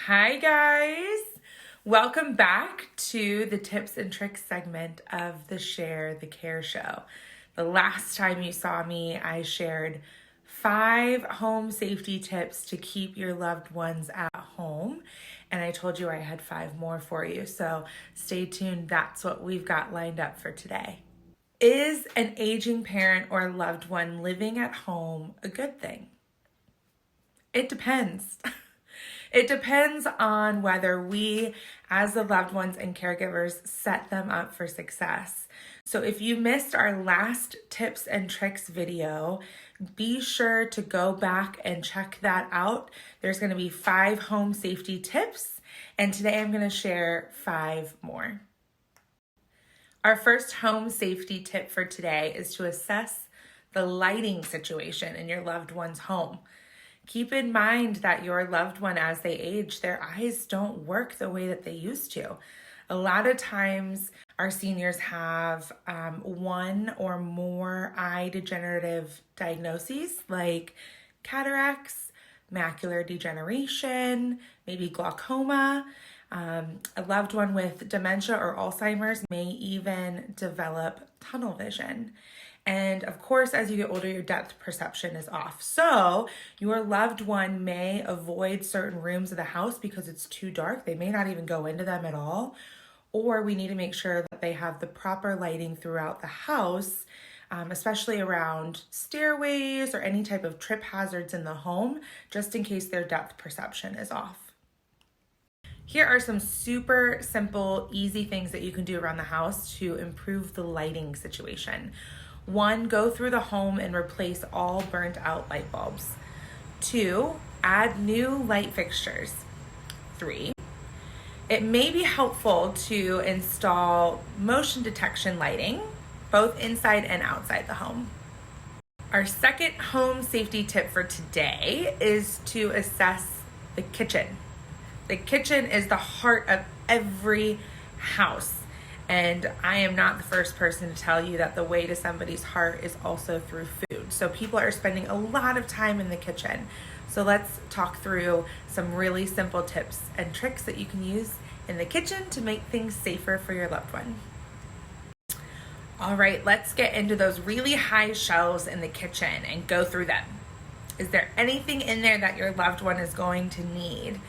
Hi guys, welcome back to the tips and tricks segment of the Share the Care show. The last time you saw me, I shared 5 home safety tips to keep your loved ones at home, and I told you I had 5 more for you, so stay tuned. That's what we've got lined up for today. Is an aging parent or loved one living at home a good thing? It depends. It depends on whether we, as the loved ones and caregivers, set them up for success. So if you missed our last tips and tricks video, be sure to go back and check that out. There's going to be 5 home safety tips, and today I'm going to share 5 more. Our first home safety tip for today is to assess the lighting situation in your loved one's home. Keep in mind that your loved one, as they age, their eyes don't work the way that they used to. A lot of times, our seniors have one or more eye degenerative diagnoses like cataracts, macular degeneration, maybe glaucoma. A loved one with dementia or Alzheimer's may even develop tunnel vision. And of course, as you get older, your depth perception is off. So your loved one may avoid certain rooms of the house because it's too dark. They may not even go into them at all. Or we need to make sure that they have the proper lighting throughout the house, especially around stairways or any type of trip hazards in the home, just in case their depth perception is off. Here are some super simple, easy things that you can do around the house to improve the lighting situation. 1, go through the home and replace all burnt out light bulbs. 2, add new light fixtures. 3, it may be helpful to install motion detection lighting, both inside and outside the home. Our second home safety tip for today is to assess the kitchen. The kitchen is the heart of every house. And I am not the first person to tell you that the way to somebody's heart is also through food. So people are spending a lot of time in the kitchen. So let's talk through some really simple tips and tricks that you can use in the kitchen to make things safer for your loved one. All right, let's get into those really high shelves in the kitchen and go through them. Is there anything in there that your loved one is going to need?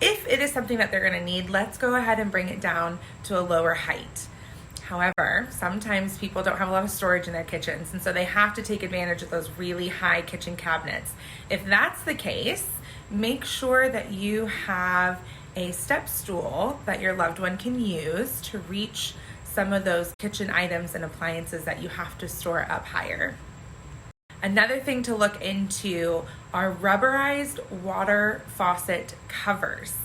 If it is something that they're going to need, let's go ahead and bring it down to a lower height. However, sometimes people don't have a lot of storage in their kitchens, and so they have to take advantage of those really high kitchen cabinets. If that's the case, make sure that you have a step stool that your loved one can use to reach some of those kitchen items and appliances that you have to store up higher. Another thing to look into are rubberized water faucet covers.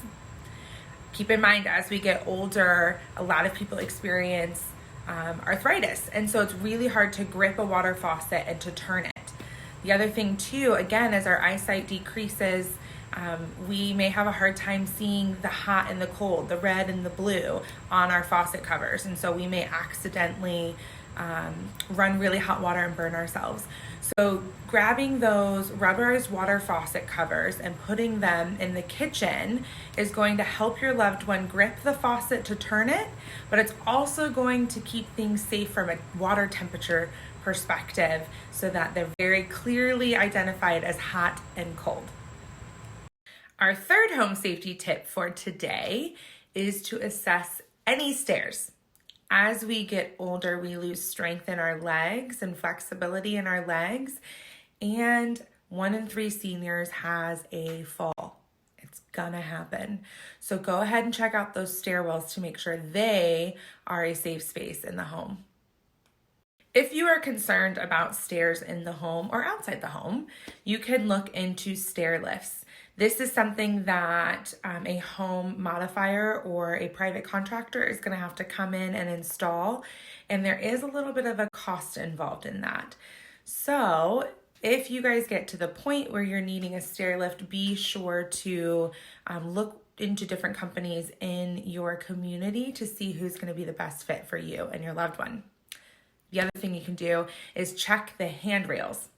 Keep in mind, as we get older, a lot of people experience arthritis, and so it's really hard to grip a water faucet and to turn it. The other thing too, again, as our eyesight decreases, we may have a hard time seeing the hot and the cold, the red and the blue on our faucet covers, and so we may accidentally run really hot water and burn ourselves. So grabbing those rubberized water faucet covers and putting them in the kitchen is going to help your loved one grip the faucet to turn it, but it's also going to keep things safe from a water temperature perspective so that they're very clearly identified as hot and cold. Our third home safety tip for today is to assess any stairs. As we get older, we lose strength in our legs and flexibility in our legs, and 1 in 3 seniors has a fall. It's gonna happen. So go ahead and check out those stairwells to make sure they are a safe space in the home. If you are concerned about stairs in the home or outside the home, you can look into stair lifts. This is something that a home modifier or a private contractor is going to have to come in and install, and there is a little bit of a cost involved in that. So if you guys get to the point where you're needing a stair lift, be sure to look into different companies in your community to see who's going to be the best fit for you and your loved one. The other thing you can do is check the handrails.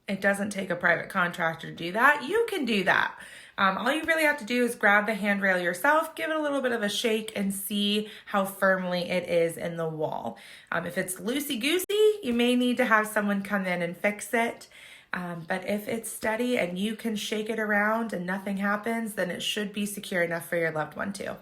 It doesn't take a private contractor to do that. You can do that. All you really have to do is grab the handrail yourself, give it a little bit of a shake, and see how firmly it is in the wall. If it's loosey-goosey, you may need to have someone come in and fix it. But if it's steady and you can shake it around and nothing happens, then it should be secure enough for your loved one too.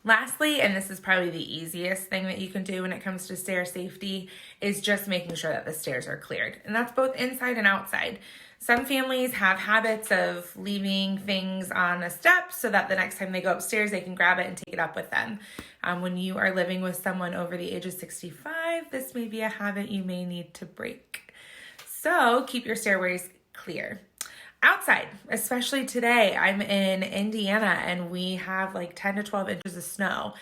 Lastly, and this is probably the easiest thing that you can do when it comes to stair safety, is just making sure that the stairs are cleared. And that's both inside and outside. Some families have habits of leaving things on a step so that the next time they go upstairs, they can grab it and take it up with them. When you are living with someone over the age of 65, this may be a habit you may need to break. So keep your stairways clear. Outside, especially today, I'm in Indiana and we have like 10 to 12 inches of snow.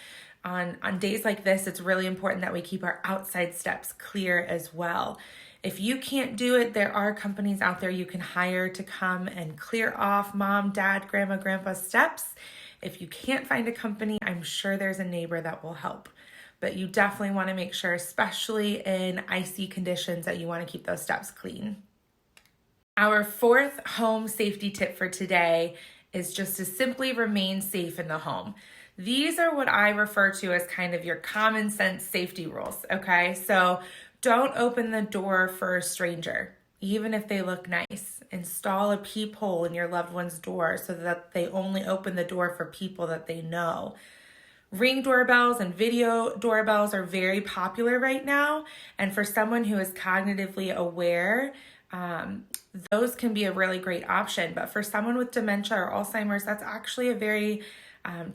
On days like this, it's really important that we keep our outside steps clear as well. If you can't do it, there are companies out there you can hire to come and clear off mom, dad, grandma, grandpa's steps. If you can't find a company, I'm sure there's a neighbor that will help. But you definitely want to make sure, especially in icy conditions, that you want to keep those steps clean. Our fourth home safety tip for today is just to simply remain safe in the home. These are what I refer to as kind of your common sense safety rules, okay? So don't open the door for a stranger, even if they look nice. Install a peephole in your loved one's door so that they only open the door for people that they know. Ring doorbells and video doorbells are very popular right now. And for someone who is cognitively aware, those can be a really great option. But for someone with dementia or Alzheimer's, that's actually a very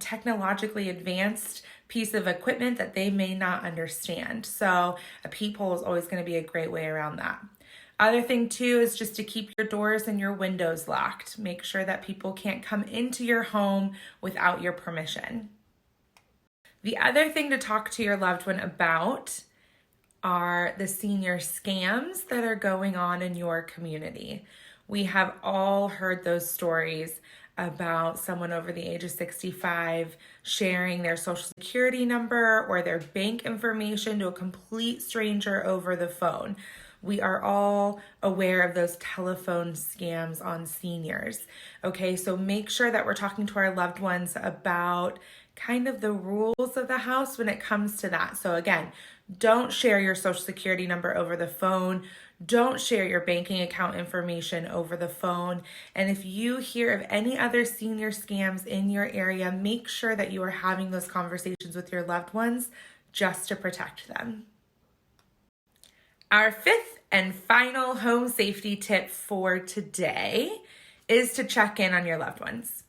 technologically advanced piece of equipment that they may not understand. So a peephole is always going to be a great way around that. Other thing too is just to keep your doors and your windows locked. Make sure that people can't come into your home without your permission. The other thing to talk to your loved one about are the senior scams that are going on in your community. We have all heard those stories about someone over the age of 65 sharing their social security number or their bank information to a complete stranger over the phone. We are all aware of those telephone scams on seniors. Okay, so make sure that we're talking to our loved ones about kind of the rules of the house when it comes to that. So again, don't share your social security number over the phone. Don't share your banking account information over the phone. And if you hear of any other senior scams in your area, make sure that you are having those conversations with your loved ones just to protect them. Our fifth and final home safety tip for today is to check in on your loved ones.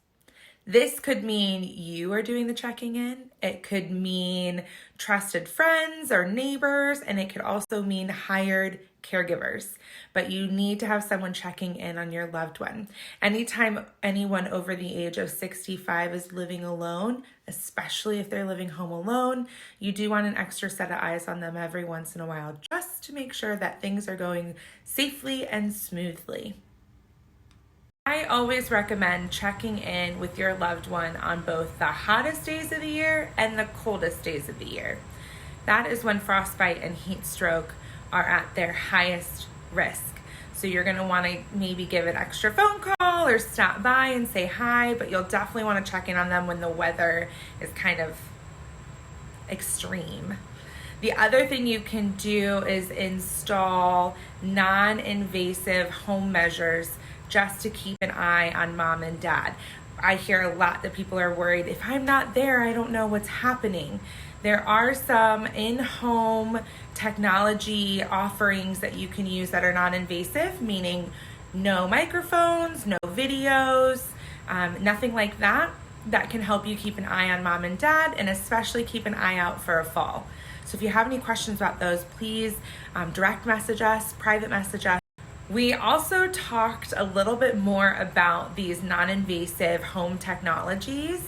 This could mean you are doing the checking in. It could mean trusted friends or neighbors, and it could also mean hired caregivers. But you need to have someone checking in on your loved one. Anytime anyone over the age of 65 is living alone, especially if they're living home alone, you do want an extra set of eyes on them every once in a while, just to make sure that things are going safely and smoothly. I always recommend checking in with your loved one on both the hottest days of the year and the coldest days of the year. That is when frostbite and heat stroke are at their highest risk. So you're going to want to maybe give an extra phone call or stop by and say hi, but you'll definitely want to check in on them when the weather is kind of extreme. The other thing you can do is install non-invasive home measures just to keep an eye on mom and dad. I hear a lot that people are worried, if I'm not there, I don't know what's happening. There are some in-home technology offerings that you can use that are non-invasive, meaning no microphones, no videos, nothing like that, that can help you keep an eye on mom and dad, and especially keep an eye out for a fall. So if you have any questions about those, please direct message us, private message us. We also talked a little bit more about these non-invasive home technologies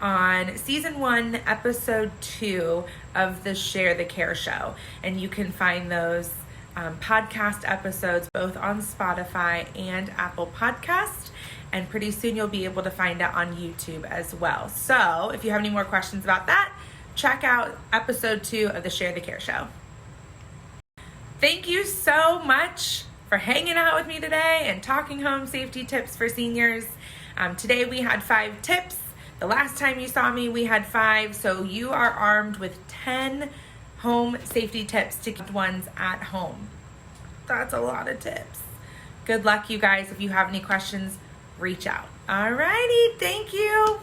on season 1, episode 2 of the Share the Care show. And you can find those podcast episodes both on Spotify and Apple Podcast. And pretty soon you'll be able to find it on YouTube as well. So if you have any more questions about that, check out episode 2 of the Share the Care show. Thank you so much for hanging out with me today and talking home safety tips for seniors. Today we had 5 tips. The last time you saw me, we had 5. So you are armed with 10 home safety tips to keep ones at home. That's a lot of tips. Good luck, you guys. If you have any questions, reach out. Alrighty, thank you.